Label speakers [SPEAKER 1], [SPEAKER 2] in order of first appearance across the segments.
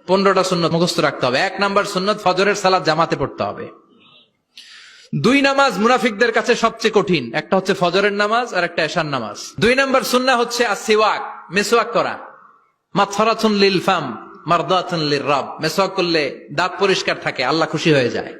[SPEAKER 1] 15টা সুন্নত মুখস্থ রাখতে হবে। 1 নাম্বার সুন্নত ফজরের সালাত জামাতে পড়তে হবে। 2 নামাজ মুনাফিকদের কাছে সবচেয়ে কঠিন, একটা হচ্ছে ফজরের নামাজ আর একটা এশার নামাজ। 2 নাম্বার সুন্নাহ হচ্ছে আসওয়াক, মেসওয়াক করা। মাতফারাতুন লিল ফাম মারদাতুন লিররাব, মেসওয়াক করলে দাঁত পরিষ্কার থাকে, আল্লাহ খুশি হয়ে যায়।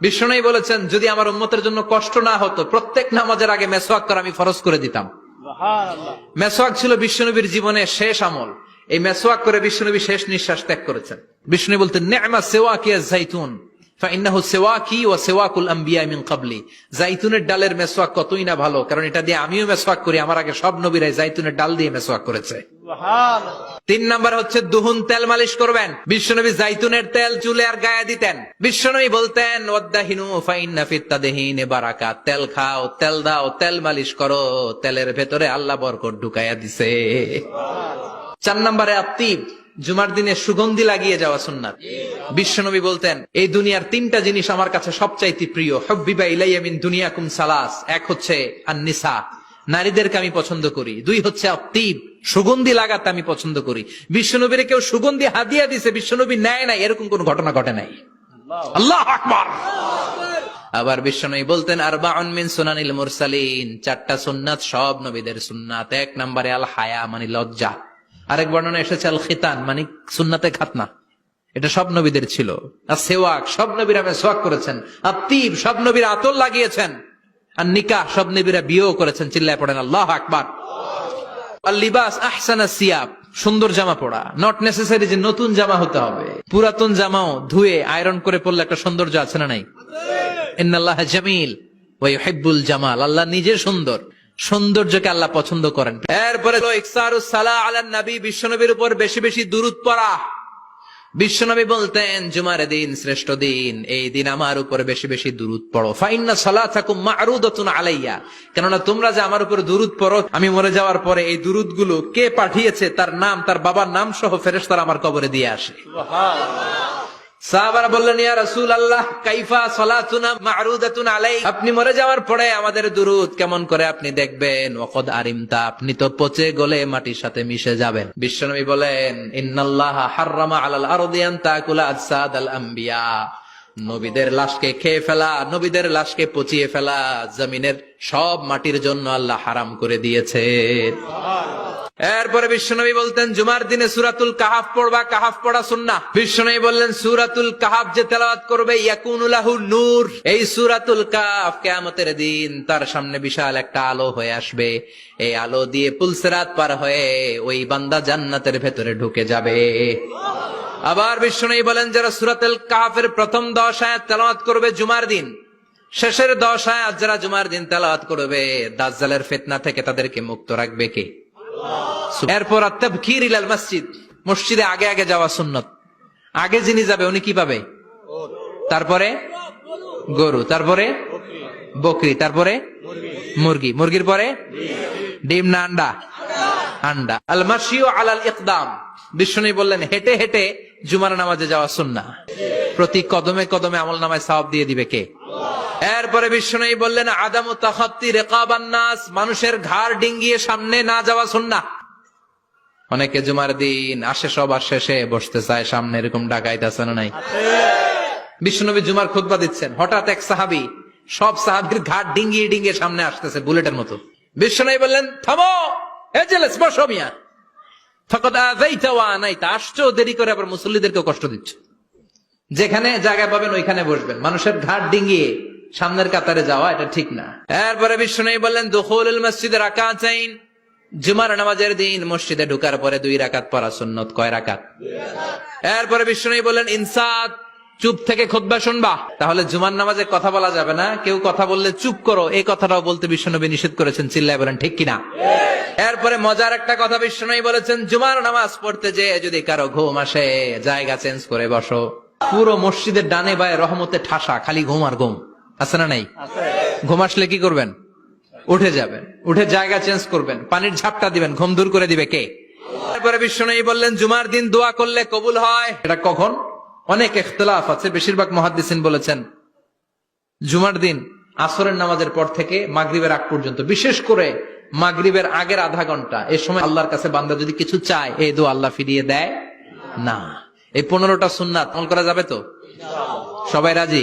[SPEAKER 1] বিশ্বনবী বলেছেন যদি আমার উম্মতের জন্য কষ্ট না হতো প্রত্যেক নামাজের আগে মেসওয়াক করা আমি ফরজ করে দিতাম। সুবহানাল্লাহ। মেসওয়াক ছিল বিশ্বনবীর জীবনের শেষ আমল। এই মেসওয়াক করে বিশ্বনবী শেষ নিঃশ্বাস ত্যাগ করেছেন। বিশ্বনবী বলতেন নি'মা সিওয়াকিয়াজ যাইতুন ফাইন্নাহু সিওয়াকি ওয়া সিওয়াকুল আমবিয়া মিন ক্বাবলি। যাইতুনের ডালের মেসওয়াক কতই না ভালো, কারণ এটা দিয়ে আমিও মেসওয়াক করি, আমার আগে সব নবীরাই যাইতুনের ডাল দিয়ে মেসওয়াক করেছে। সুবহানাল্লাহ। 3 নাম্বার হচ্ছে দুহুন, তেল মালিশ করবেন। বিশ্বনবী যাইতুনের তেল চুলে আর গায়ে দিতেন। বিশ্বনবী বলতেন ওয়াদাহিনু ফাইন্না ফিত তাদহিনি বারাকাত, তেল খাও, তেল দাও, তেল মালিশ করো, তেলের ভেতরে আল্লাহ বরকত ঢুকাইয়া দিছে। 4 নম্বরে আত্তিব, জুমার দিনে সুগন্ধি লাগিয়ে যাওয়া সুন্নাত। বিশ্বনবী বলতেন এই দুনিয়ার 3টা জিনিস আমার কাছে সবচাইতে প্রিয়, হুব্বিবা ইলাইয়া মিন দুনিয়াকুম সালাস। 1 হচ্ছে আন-নিসা, নারীদেরকে আমি পছন্দ করি। 2 হচ্ছে আত্তিব, সুগন্ধি লাগাতে আমি পছন্দ করি। বিশ্বনবীর কেউ সুগন্ধি হাদিয়া দিছে, বিশ্বনবী নেয় নাই, এরকম কোন ঘটনা ঘটে নাই। আল্লাহু আকবার। আবার বিশ্বনবী বলতেন আরবাউন মিন সুনানিল মুরসালিন, 4টা সুন্নাত সব নবীদের সুন্নাত। 1 নম্বরে আল হায়া মানে লজ্জা। আরেক বর্ণনা এসেছে আল খিতান মানে সুন্নাতে খাতনা, এটা সব নবীদের ছিল। আর সেওয়াক, সব নবীরা মেসওয়াক করেছেন। আত্তিব, সব নবীরা আতর লাগিয়েছেন। আর নিকাহ, সব নবীরা বিয়েও করেছেন। চিল্লায় পড়েন আল্লাহু আকবার। আর লিবাস আহসানা সিয়াব, সুন্দর জামা পড়া। নট নেসেসারি যে নতুন জামা হতে হবে, পুরাতন জামাও ধুয়ে আয়রন করে পড়লে একটা সৌন্দর্য আছে না নাই? ইন্নাল্লাহা জামিল ওয়া ইউহিব্বুল জামাল, আল্লাহ নিজে সুন্দর, সৌন্দর্যকে আল্লাহ পছন্দ করেন। এরপরে ইকসারুস সালাহ আলান নবী, বিশ্বনবীর উপর বেশি বেশি দুরূদ পড়া। বিশ্বনবী বলতেন জুমার দিন শ্রেষ্ঠ দিন, এই দিন আমার উপর বেশি বেশি দুরূদ পড়ো। ফাইন্না সালাতাকুম মা'রুদাতুন আলাইয়া, কেননা তোমরা যে আমার উপর দুরূদ পড়ো, আমি মরে যাওয়ার পরে এই দুরূদ গুলো কে পাঠিয়েছে তার নাম, তার বাবার নাম সহ ফেরেশতারা আমার কবরে দিয়ে আসে। সুবহানাল্লাহ। সাহাবারা বললেন ইয়া রাসূলুল্লাহ কাইফা সালাতুনা মা'রুদাতুন আলাইক, আপনি মরে যাওয়ার পরে আমাদের দুরূদ কেমন করে আপনি দেখবেন? ওয়াকাদ আরিমতা, আপনি তো পচে গলে মাটির সাথে মিশে যাবেন। বিশ্বনবী বলেন ইন্নাল্লাহা হাররামা আলাল আরদি আন তাকুলা আজসাদাল আম্বিয়া, নবীদের লাশকে খেয়ে ফেলা, নবীদের লাশকে পচিয়ে ফেলা জমিনের সব মাটির জন্য আল্লাহ হারাম করে দিয়েছে। এরপরে বিশ্বনবী বলতেন জুমার দিনে সূরাতুল কাহাফ পড়বা, কাহাফ পড়া সুন্নাহ। বিশ্বনবী বললেন সূরাতুল কাহাফ যে তেলাওয়াত করবে ইয়াকুনু লাহু নূর, এই সূরাতুল কাহাফ কিয়ামতের দিন তার সামনে বিশাল একটা আলো হয়ে আসবে। এই আলো দিয়ে পুলসিরাত পার হয়ে ওই বান্দা জান্নাতের ভেতরে ঢুকে যাবে। আবার বিশ্বনবী বলেন যারা সূরাতুল কাহাফের প্রথম 10 আয়াত তেলাওয়াত করবে জুমার দিন, শেষের 10 আয়াত যারা জুমার দিন তেলাওয়াত করবে, দাজ্জালের ফিতনা থেকে তাদেরকে মুক্ত রাখবে কে? এরপর আত-তাবকির ইলাল মসজিদ, মসজিদে আগে আগে যাওয়া সুন্নাত। আগে যিনি যাবে উনি কি পাবে? তারপরে গরু, তারপরে বকরি, তারপরে মুরগি, মুরগির পরে ডিম না আন্ডা? আন্ডা। আল মাশিউ আলাল ইকদাম, বিশ্বনবী বললেন হেঁটে হেঁটে জুমার নামাজে যাওয়া সুন্নাহ। প্রতি কদমে কদমে আমলনামায় সওয়াব দিয়ে দিবে কে? এরপরে বিশ্বনবী বললেন আদামু তাখাত্তি রিকাবান নাস, মানুষের ঘাড় ডিঙ্গিয়ে সামনে না যাওয়া সুন্নাহ। অনেকে জুমার দিন আসে সবার শেষে বসতে চায় সামনে, এরকম ডাকাইত আছে না নাই? বিশ্বনবী জুমার খুতবা দিচ্ছেন, হঠাৎ এক সাহাবী সব সাহাবীর ঘাড় ডিঙ্গিয়ে ডিঙ্গিয়ে সামনে আসতেছে বুলেটের মতো। বিশ্বনবী বললেন থামো, এজেলেস বসো মিয়া, ফাকাদ আযাইতা ওয়া আনাইতা, আসছো দেরি করে আবার মুসল্লিদেরকে কষ্ট দিচ্ছ। যেখানে জায়গা পাবেন ওইখানে বসবেন, মানুষের ঘাট ডিঙ্গিয়ে সামনের কাতারে যাওয়া এটা ঠিক না। এরপরে বিশ্বনবী বললেন দুখুলুল মসজিদে রাকাতাইন, জুমার নামাজের দিন মসজিদে ঢোকার পরে 2 রাকাত পড়া সুন্নাত। কয় রাকাত? 2 রাকাত। এরপরে বিশ্বনবী বললেন ইনসাত, চুপ থেকে খুতবা শুনবা। তাহলে জুমার নামাজে কথা বলা যাবে না, কেউ কথা বললে চুপ করো, এই কথাটাও বলতে বিশ্বনবী নিষেধ করেছেন। চিল্লায় বলেন ঠিক কিনা? এরপরে মজার একটা কথা বিশ্বনবী বলেছেন জুমার নামাজ পড়তে যে যদি কারো ঘুম আসে জায়গা চেঞ্জ করে বসো। পুরো মসজিদের ডানে বায়ে রহমতে ঠাসা, খালি ঘুম আর ঘুম, আছে না নাই? ঘুম আসলে কি করবেন? উঠে যাবেন, উঠে জায়গা চেঞ্জ করবেন, পানির ঝাপটা দিবেন, ঘুম দূর করে দিবে কে? তারপরে বিশ্বনবী বললেন জুমার দিন দোয়া করলে কবুল হয়। এটা কখন? অনেক ইখতিলাফ আছে, বেশিরভাগ মুহাদ্দিসিন বলেছেন জুমার দিন আসরের নামাজের পর থেকে মাগরিবের আগ পর্যন্ত, বিশেষ করে মাগরিবের আগের আধা ঘন্টা, এই সময় আল্লাহর কাছে বান্দা যদি কিছু চায় এই দোয়া আল্লাহ ফিরিয়ে দেয় না। এই 15টা সুন্নাত আমল করা যাবে তো? সবাই রাজি?